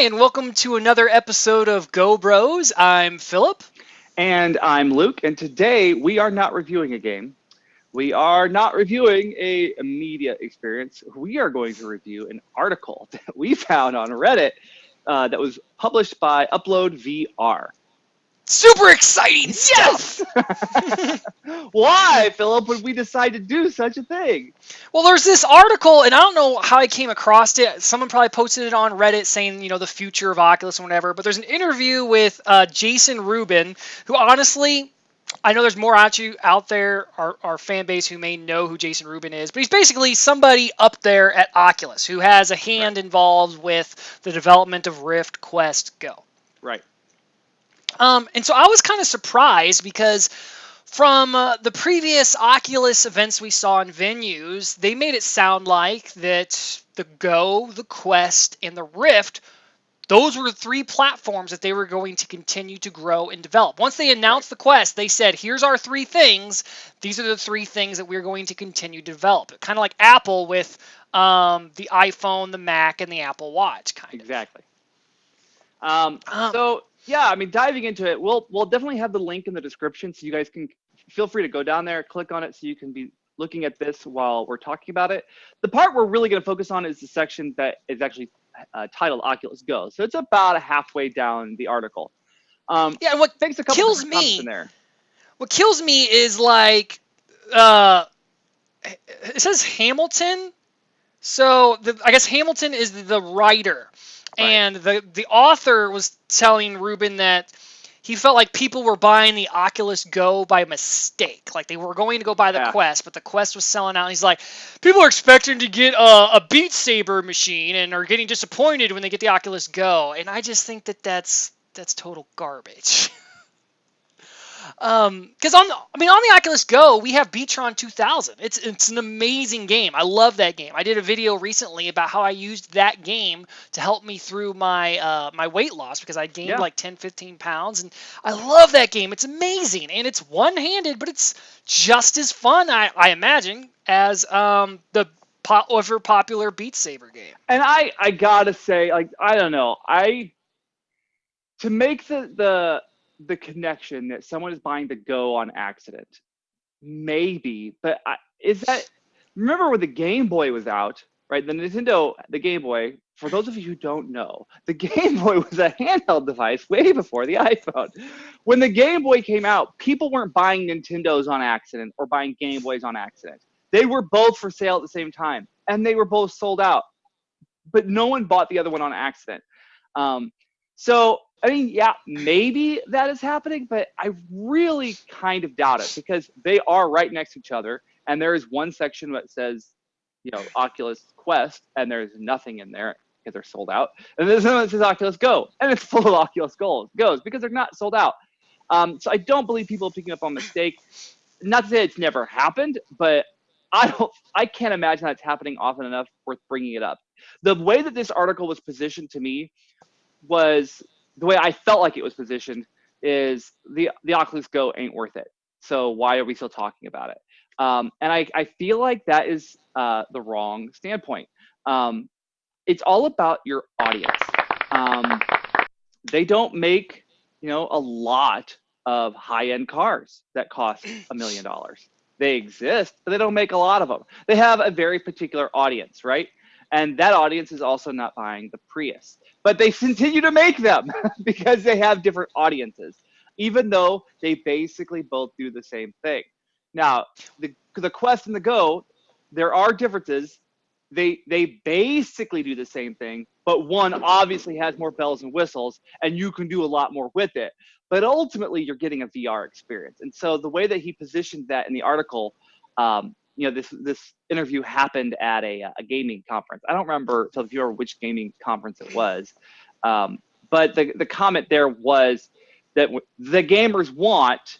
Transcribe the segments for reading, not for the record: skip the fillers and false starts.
and welcome to another episode of Go Bros. I'm Philip. And I'm Luke, and today we are not reviewing a game. We are not reviewing a media experience. We are going to review an article that we found on Reddit that was published by Upload VR. Super exciting stuff! Yes! Why, Philip, would we decide to do such a thing? Well, there's this article, and I don't know how I came across it. Someone probably posted it on Reddit saying, the future of Oculus and whatever. But there's an interview with Jason Rubin, who honestly, I know there's more out there, our fan base who may know who Jason Rubin is, but he's basically somebody up there at Oculus who has a hand involved with the development of Rift, Quest, Go. Right. And so I was kind of surprised because from the previous Oculus events we saw in venues, they made it sound like that the Go, the Quest, and the Rift, those were three platforms that they were going to continue to grow and develop. Once they announced the Quest, they said, here's our three things. These are the three things that we're going to continue to develop. Kind of like Apple with the iPhone, the Mac, and the Apple Watch, kind of. Exactly. Yeah, I mean, diving into it, we'll definitely have the link in the description, so you guys can feel free to go down there, click on it, so you can be looking at this while we're talking about it. The part we're really going to focus on is the section that is actually titled Oculus Go. So it's about halfway down the article. And what thanks a couple kills different comments me, in there. What kills me is like, it says Hamilton. So I guess Hamilton is the writer. Right. And the author was telling Rubin that he felt like people were buying the Oculus Go by mistake. Like they were going to go buy the Quest, but the Quest was selling out. And he's like, people are expecting to get a Beat Saber machine and are getting disappointed when they get the Oculus Go. And I just think that that's total garbage. Because on the Oculus Go, we have Beatron 2000. It's an amazing game. I love that game. I did a video recently about how I used that game to help me through my my weight loss because I gained like 10, 15 pounds, and I love that game. It's amazing, and it's one-handed, but it's just as fun, I imagine, as the ever popular Beat Saber game. And I gotta say, like, I don't know, to make the connection that someone is buying the Go on accident, maybe, but remember when the Game Boy was out, right? The Game Boy, for those of you who don't know, the Game Boy was a handheld device way before the iPhone. When the Game Boy came out, people weren't buying Nintendos on accident or buying Game Boys on accident. They were both for sale at the same time, and they were both sold out, but no one bought the other one on accident. So, I mean, yeah, maybe that is happening, but I really kind of doubt it because they are right next to each other. And there is one section that says, Oculus Quest, and there's nothing in there because they're sold out. And there's another that says Oculus Go, and it's full of Oculus Goes because they're not sold out. So I don't believe people are picking up on mistake. Not to say it's never happened, but I can't imagine that's happening often enough worth bringing it up. The way that this article was positioned to me was the way I felt like it was positioned is the Oculus Go ain't worth it. So why are we still talking about it? And I feel like that is the wrong standpoint. It's all about your audience. They don't make, a lot of high-end cars that cost $1 million. They exist, but they don't make a lot of them. They have a very particular audience, right? And that audience is also not buying the Prius. But they continue to make them because they have different audiences, even though they basically both do the same thing. Now, the Quest and the Go, there are differences. They basically do the same thing, but one obviously has more bells and whistles, and you can do a lot more with it. But ultimately, you're getting a VR experience. And so the way that he positioned that in the article, this interview happened at a gaming conference. I don't remember which gaming conference it was, but the comment there was that the gamers want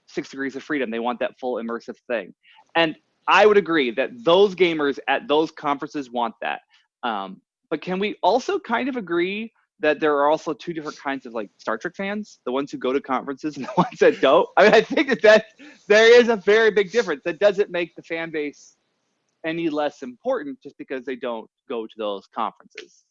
6 degrees of freedom. They want that full immersive thing. And I would agree that those gamers at those conferences want that. But can we also kind of agree that there are also two different kinds of like Star Trek fans, the ones who go to conferences and the ones that don't? I mean, I think that there is a very big difference. That doesn't make the fan base any less important just because they don't go to those conferences.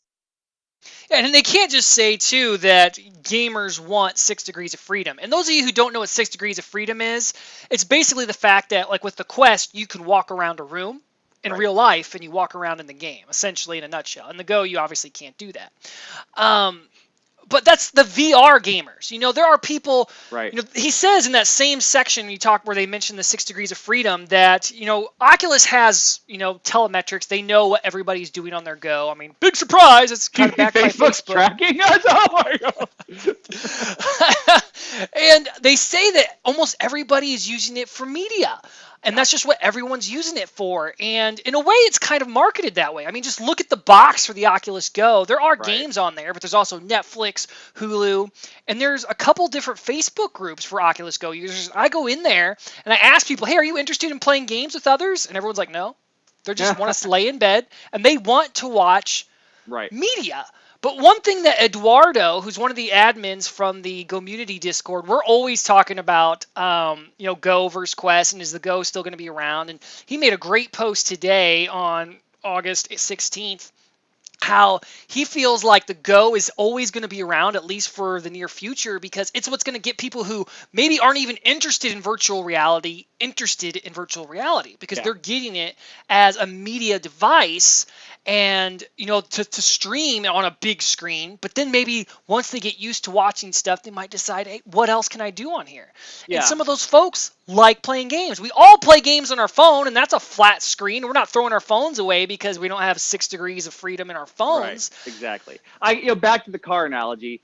And they can't just say too that gamers want 6 degrees of freedom. And those of you who don't know what 6 degrees of freedom is, it's basically the fact that like with the Quest, you can walk around a room in Right. real life and you walk around in the game, essentially in a nutshell. In the Go, you obviously can't do that. Um, but that's the VR gamers. There are people. Right. He says in that same section you talk where they mention the 6 degrees of freedom that Oculus has telemetrics. They know what everybody's doing on their Go. I mean, big surprise. It's kind of backed by Facebook's Facebook. tracking us. Oh my god. And they say that almost everybody is using it for media. And that's just what everyone's using it for. And in a way, it's kind of marketed that way. I mean, just look at the box for the Oculus Go. There are Right. games on there, but there's also Netflix, Hulu, and there's a couple different Facebook groups for Oculus Go users. I go in there and I ask people, hey, are you interested in playing games with others? And everyone's like, no. They just want to lay in bed and they want to watch Right. media. But one thing that Eduardo, who's one of the admins from the Community Discord, we're always talking about, Go versus Quest, and is the Go still going to be around? And he made a great post today on August 16th, how he feels like the Go is always going to be around, at least for the near future, because it's what's going to get people who maybe aren't even interested in virtual reality because Yeah. they're getting it as a media device and to stream on a big screen. But then maybe once they get used to watching stuff, they might decide, hey, what else can I do on here? And Yeah. some of those folks like playing games. We all play games on our phone, and that's a flat screen. We're not throwing our phones away because we don't have 6 degrees of freedom in our Right. phones. Exactly. Back to the car analogy.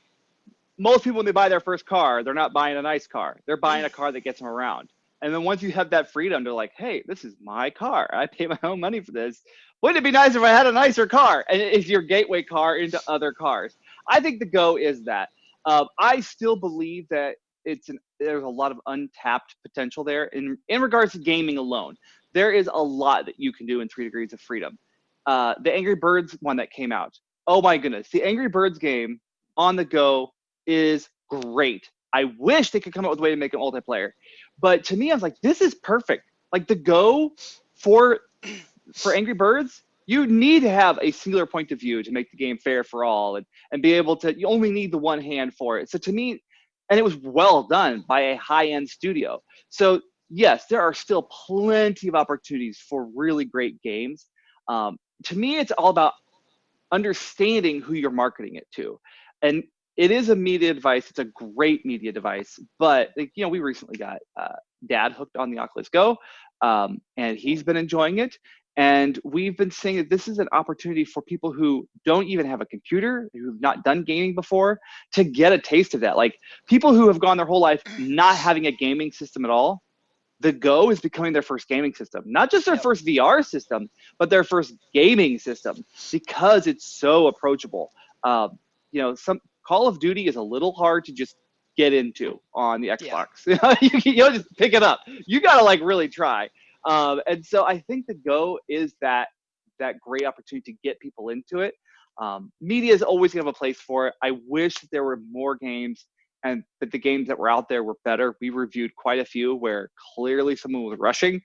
Most people, when they buy their first car, they're not buying a nice car. They're buying a car that gets them around. And then once you have that freedom, they're like, hey, this is my car. I pay my own money for this. Wouldn't it be nice if I had a nicer car? And it's your gateway car into other cars. I think the Go is that. I still believe that there's a lot of untapped potential there in regards to gaming alone. There is a lot that you can do in 3 degrees of freedom. The Angry Birds one that came out. Oh my goodness. The Angry Birds game on the Go is great. I wish they could come up with a way to make it multiplayer. But to me, I was like, this is perfect. Like the Go for Angry Birds, you need to have a singular point of view to make the game fair for all and be able to, you only need the one hand for it. So to me, and it was well done by a high-end studio. So yes, there are still plenty of opportunities for really great games. To me, it's all about understanding who you're marketing it to. And it is a media device. It's a great media device. But, we recently got Dad hooked on the Oculus Go, and he's been enjoying it. And we've been saying that this is an opportunity for people who don't even have a computer, who've not done gaming before, to get a taste of that. Like people who have gone their whole life not having a gaming system at all, the Go is becoming their first gaming system. Not just their first VR system, but their first gaming system because it's so approachable. Some Call of Duty is a little hard to just get into on the Xbox. Yeah. You don't just pick it up. You got to really try. And so I think the Go is that great opportunity to get people into it. Media is always going to have a place for it. I wish there were more games and that the games that were out there were better. We reviewed quite a few where clearly someone was rushing,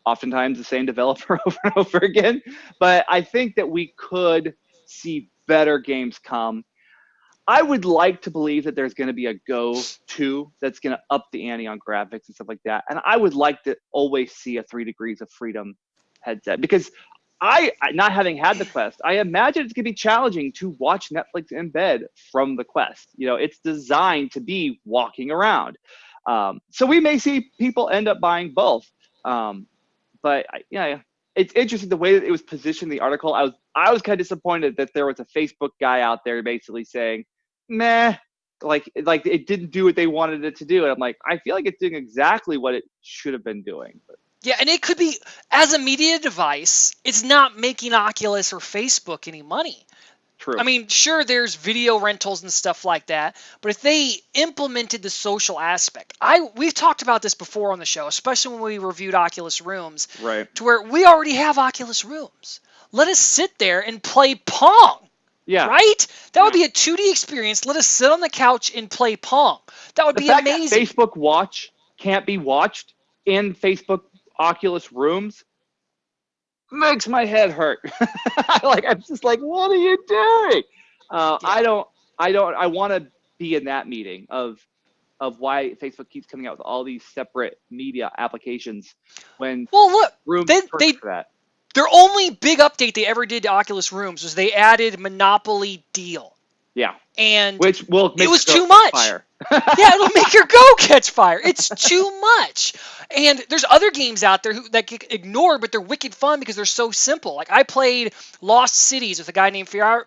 oftentimes the same developer over and over again. But I think that we could see better games come. I would like to believe that there's going to be a Go 2 that's going to up the ante on graphics and stuff like that. And I would like to always see a 3 degrees of freedom headset because not having had the Quest, I imagine it's going to be challenging to watch Netflix in bed from the Quest. It's designed to be walking around. So we may see people end up buying both. But it's interesting the way that it was positioned in the article. I was kind of disappointed that there was a Facebook guy out there basically saying, meh, like it didn't do what they wanted it to do. And I'm like, I feel like it's doing exactly what it should have been doing. But Yeah, and it could be, as a media device, it's not making Oculus or Facebook any money. true. I mean, sure, there's video rentals and stuff like that, but if they implemented the social aspect, we've talked about this before on the show, especially when we reviewed Oculus Rooms, Right. to where we already have Oculus Rooms. Let us sit there and play Pong. Yeah. Right? That would be a 2D experience. Let us sit on the couch and play Pong. That would be amazing. That Facebook Watch can't be watched in Facebook Oculus Rooms makes my head hurt. I'm just like, what are you doing? I Yeah. don't. I want to be in that meeting of why Facebook keeps coming out with all these separate media applications when Well, look, Room's they perfect they for that. their only big update they ever did to Oculus Rooms was they added Monopoly Deal, Yeah, and which will it make was your go too catch much. fire. Yeah, it'll make your Go catch fire. It's too much. And there's other games out there that get ignored, but they're wicked fun because they're so simple. Like I played Lost Cities with a guy named Firebird.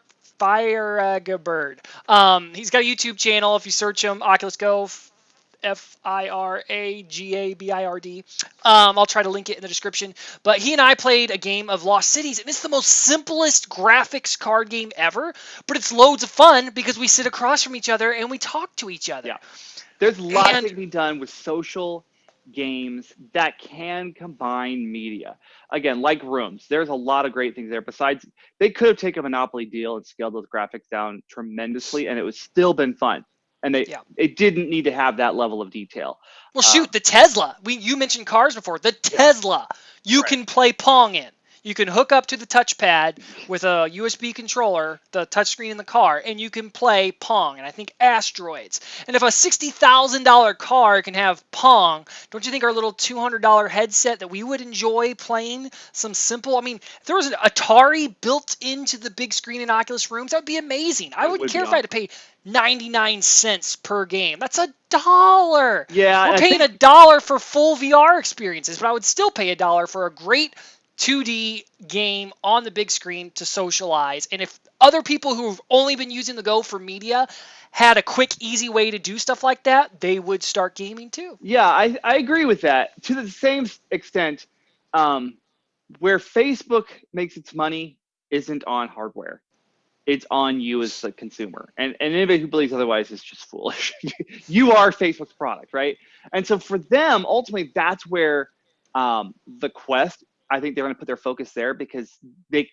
He's got a YouTube channel. If you search him, Oculus Go, Firagabird. I'll try to link it in the description. But he and I played a game of Lost Cities, and it's the most simplest graphics card game ever. But it's loads of fun because we sit across from each other and we talk to each other. Yeah, there's lots that And can be done with social games that can combine media. Again, like Rooms, there's a lot of great things there. Besides, they could have taken a Monopoly Deal and scaled those graphics down tremendously, and it would still been fun. And yeah. it didn't need to have that level of detail. Well, Um, shoot, the Tesla. You mentioned cars before. The yeah, Tesla, you right. can play Pong in. You can hook up to the touchpad with a USB controller, the touchscreen in the car, and you can play Pong and I think Asteroids. And if a $60,000 car can have Pong, don't you think our little $200 headset that we would enjoy playing some simple? I mean, if there was an Atari built into the big screen in Oculus Rooms, that would be amazing. I It wouldn't would care be if I had to awesome. pay 99 cents per game. That's $1. Yeah, We're and I paying think $1 for full VR experiences, but I would still pay $1 for a great 2D game on the big screen to socialize. And if other people who've only been using the Go for media had a quick, easy way to do stuff like that, they would start gaming too. yeah, I agree with that to the same extent. Um, where Facebook makes its money isn't on hardware. It's on you as the consumer. And anybody who believes otherwise is just foolish. You are Facebook's product, right? And so for them, ultimately, that's where the Quest, I think they're going to put their focus there because they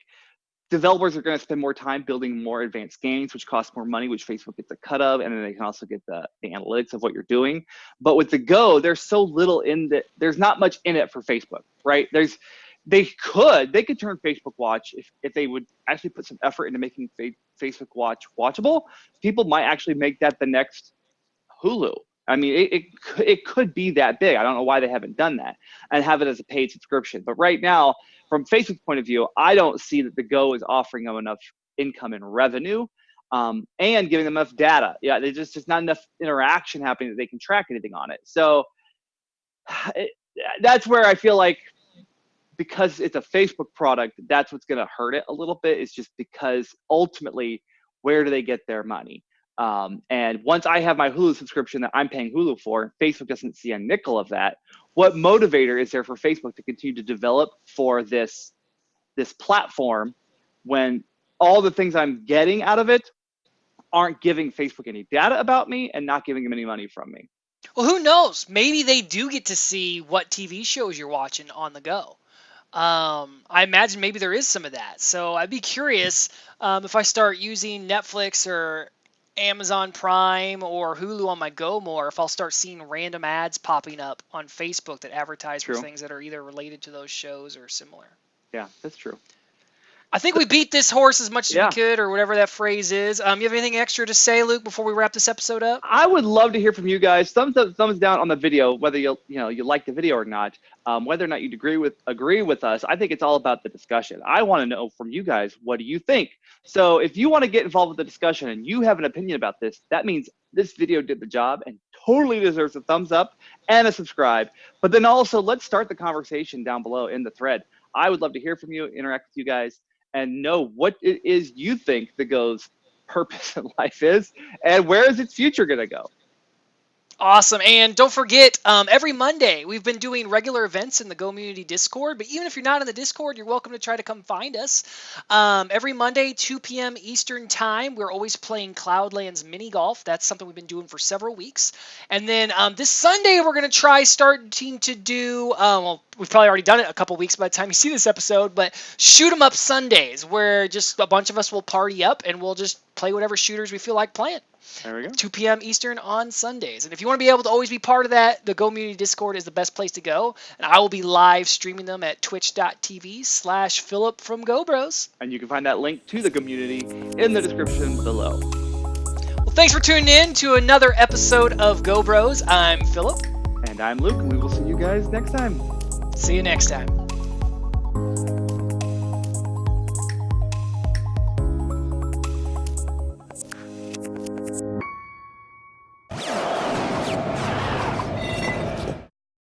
developers are going to spend more time building more advanced games, which cost more money, which Facebook gets a cut of, and then they can also get the analytics of what you're doing. But with the Go, there's so little in that. There's not much in it for Facebook, right? They could turn Facebook Watch if they would actually put some effort into making Facebook Watch watchable. People might actually make that the next Hulu. I mean, it could be that big. I don't know why they haven't done that and have it as a paid subscription. But right now, from Facebook's point of view, I don't see that the Go is offering them enough income and revenue, and giving them enough data. Yeah, there's just not enough interaction happening that they can track anything on it. So it, that's where I feel like because it's a Facebook product, that's what's going to hurt it a little bit. Is just because ultimately, where do they get their money? And once I have my Hulu subscription that I'm paying Hulu for, Facebook doesn't see a nickel of that. What motivator is there for Facebook to continue to develop for this platform when all the things I'm getting out of it aren't giving Facebook any data about me and not giving them any money from me? Well, who knows? Maybe they do get to see what TV shows you're watching on the go. I imagine maybe there is some of that. So I'd be curious if I start using Netflix or Amazon Prime or Hulu on my Go more, if I'll start seeing random ads popping up on Facebook that advertise for True. things that are either related to those shows or similar. Yeah, that's true. I think we beat this horse as much as we Yeah. could, or whatever that phrase is. You have anything extra to say, Luke, before we wrap this episode up? I would love to hear from you guys. Thumbs up, thumbs down on the video, whether you like the video or not. Whether or not you'd agree with us. I think it's all about the discussion. I want to know from you guys, what do you think? So if you want to get involved with the discussion and you have an opinion about this, that means this video did the job and totally deserves a thumbs up and a subscribe. But then also, let's start the conversation down below in the thread. I would love to hear from you, interact with you guys, and know what it is you think the Go's purpose in life is, and where is its future going to go? Awesome. And don't forget, every Monday, we've been doing regular events in the Go Community Discord. But even if you're not in the Discord, you're welcome to try to come find us. Every Monday, 2 p.m. Eastern Time, we're always playing Cloudlands Mini Golf. That's something we've been doing for several weeks. And then this Sunday, we're going to try starting to do, well, we've probably already done it a couple weeks by the time you see this episode, but Shoot 'em Up Sundays, where just a bunch of us will party up and we'll just play whatever shooters we feel like playing. There we go. 2 p.m. Eastern on Sundays. And if you want to be able to always be part of that, the Go Community Discord is the best place to go. And I will be live streaming them at twitch.tv/Philip from Go Bros. And you can find that link to the community in the description below. Well, thanks for tuning in to another episode of Go Bros. I'm Philip. And I'm Luke, and we will see you guys next time. See you next time.